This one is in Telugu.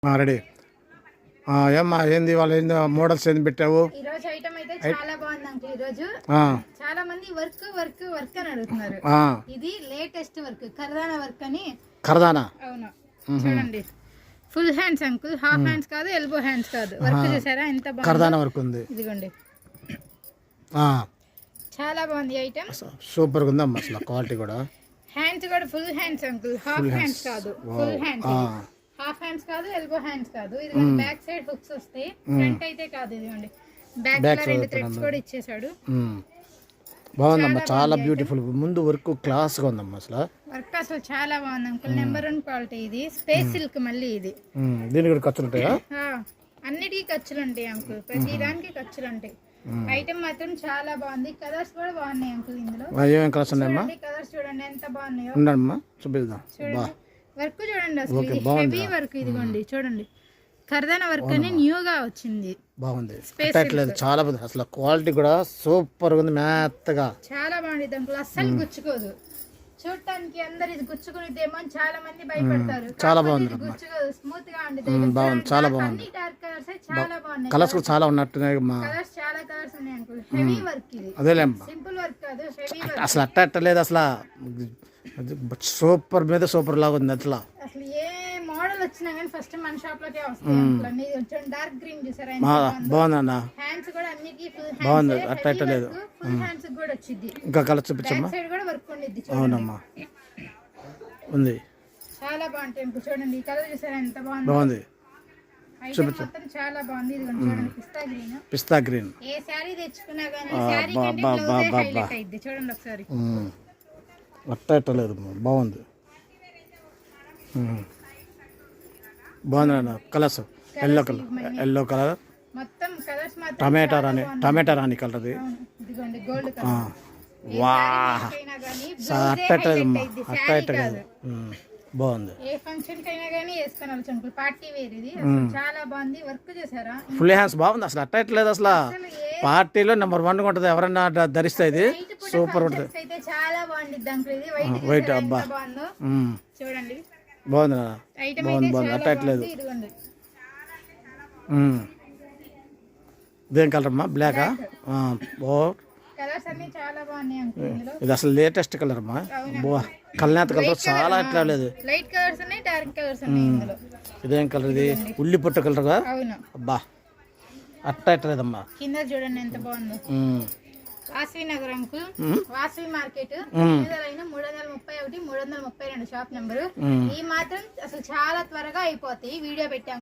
రెడీ ఏమ్మా ఏంది వాళ్ళు ఏంది మోడల్స్ ఏంది పెట్టావు? ఈ రోజు ఐటమ్ అయితే చాలా బాగుంది అంకుల్. ఈ రోజు చాలా మంది వర్క్ వర్క్ వర్క్ అని అడుగుతున్నారు. ఇది లేటెస్ట్ వర్క్, కర్దానా వర్క్ అని. కర్దానా? అవును, చూడండి. Full hands uncle, half hands కాదు, ఎల్బో హ్యాండ్స్ కాదు. వర్క్ చూసారా ఎంత బాగుంది? కర్దానా వర్క్ ఉంది. ఇదిగోండి, చాలా బాగుంది ఐటమ్. సూపర్ గా ఉందమ్మా అసలు క్వాలిటీ కూడా. హ్యాండ్స్ కూడా full hands uncle, half hands కాదు, ఫుల్ హ్యాండ్స్. హాఫ్ హ్యాండ్స్ కాదు, ఎల్బో హ్యాండ్స్ కాదు. ఇది బ్యాక్ సైడ్ హుక్స్ వస్తాయి, ఫ్రంట్ అయితే కాదు. ఇదిగోండి, బ్యాక్ లో 2 థ్రెడ్స్ కూడా ఇచ్చేసాడు. బాగుందమ్మా, చాలా బ్యూటిఫుల్. ముందు వర్క్ క్లాస్ గా ఉందమ్మా అసలు. వర్క్ అసలు చాలా బాగుంది అంకుల్. Number 1 quality. ఇది స్పేస్ సిల్క్. మళ్ళీ ఇది దీనికి కూడా ఖర్చులు ఉంటాయా? అన్నిటికీ ఖర్చులు ఉంటాయి అంకుల్, ప్రతి దానికి ఖర్చులు ఉంటాయి. ఐటమ్ మాత్రం చాలా బాగుంది. కలర్స్ కూడా బాగున్నాయి అంకుల్. ఇందులో ఏమేమి కలర్స్ ఉన్నాయమ్మా? కలర్స్ చూడండి ఎంత బాగున్నాయో. ఉండమ్మా చూపిద్దాం. వర్క్ చూడండి అసలు, హెవీ వర్క్. ఇదిగోండి చూడండి, కర్దానా వర్క్ అని న్యూగా వచ్చింది. బాగుంది, చాలా బాగుంది అసలు. క్వాలిటీ కూడా సూపర్ ఉంది, మెత్తగా చాలా బాగుంది అంకుల్. అస్సలు గుచ్చుకోదు. చూడటానికి అందరు ఇది గుచ్చుకునేదేమో అని చాలా మంది భయపడతారు. చాలా బాగుంది, గుచ్చుకోదు, స్మూత్ గా ఉంది. బాగుంది, చాలా బాగుంది. డార్క్ కలర్స్ చాలా బాగున్నాయి. కలర్స్ కూడా చాలా ఉన్నట్టున్నాయి. కలర్స్ చాలా కలర్స్ ఉన్నాయి అంకుల్. హెవీ వర్క్ ఇది. అదేలే, సింపుల్ వర్క్ కాదు, హెవీ వర్క్. అసలు అట్టలేదు అసలు. సూపర్ మీద సూపర్ లాగా ఉంది అట్లా. అసలు ఏ మోడల్ వచ్చినా కానీ ఫస్ట్ మన షాప్ లోకే వస్తాయి. డార్క్ గ్రీన్ చూసారా, బాగుందన్న. హ్యాండ్స్ కూడా అన్నిటికీ ఫుల్ బాగుంది, అట్టలేదు. ఫుల్ హ్యాండ్స్ కూడా వచ్చింది. ఇంకా కలర్ చూపించమ్మా. సైడ్ కూడా వర్క్ ఉండిద్ది. అవునమ్మా, ఉంది, చాలా బాగుంటాయి. చూడండి, ఈ కలర్ చూసారా ఎంత బాగుంది. బాగుంది, మొత్తం చాలా బాగుంది. ఇది చూడండి, పిస్తా గ్రీన్. పిస్తా గ్రీన్. ఏ శారీ తెచ్చుకున్నా కానీ శారీ కంటే బ్లౌజే హైలైట్ అయ్యిద్ది. చూడండి ఒకసారి. అట్టలేదు, బాగుంది. బాగుంది అన్న. Colours yellow colour, yellow colour, మొత్తం కలర్స్ మాత్రం టమాటా రాణి కలర్. అది ఇదిగోండి, గోల్డ్ కలర్. వా, అట్టలేదు, బాగుంది. ఏ ఫంక్షన్ కైనా కానీ వేసుకోవచ్చు అంకుల్. పార్టీ వేర్ ఇది. చాలా బాగుంది. వర్క్ చేశారా? ఫుల్ హ్యాండ్స్ బాగుంది అసలు. అట్టలేదు అసలు. పార్టీలో నెంబర్ 1 ఉంటుంది. ఎవరన్నా ధరిస్తే ఇది సూపర్ ఉంటుంది. అయితే చాలా బాగుంది అంకుల్. ఇది వైట్. అబ్బా, చూడండి, బాగుంది, బాగుంది. అట్టలేదు. ఇదేం కలర్ అమ్మా? బ్లాకా? కలర్స్ అన్ని చాలా బాగున్నాయి అంకుల్. ఇందులో ఇది అసలు లేటెస్ట్ కలర్ అమ్మా. కల్నాథ్ కలర్ చాలా అట్లా లేదు. లైట్ కలర్స్ ఉన్నాయి, డార్క్ కలర్స్ ఉన్నాయి ఇందులో. ఇదేం కలర్? ఇది ఉల్లి పొట్ట కలర్. అవును. అబ్బా, అట్టలేదమ్మా. కింద చూడండి ఎంత బాగుందో. Vasavi Nagar uncle, Vasavi market, 331 332 shop number. ఈ మాత్రం అసలు చాలా త్వరగా అయిపోతాయి. వీడియో పెట్టాం.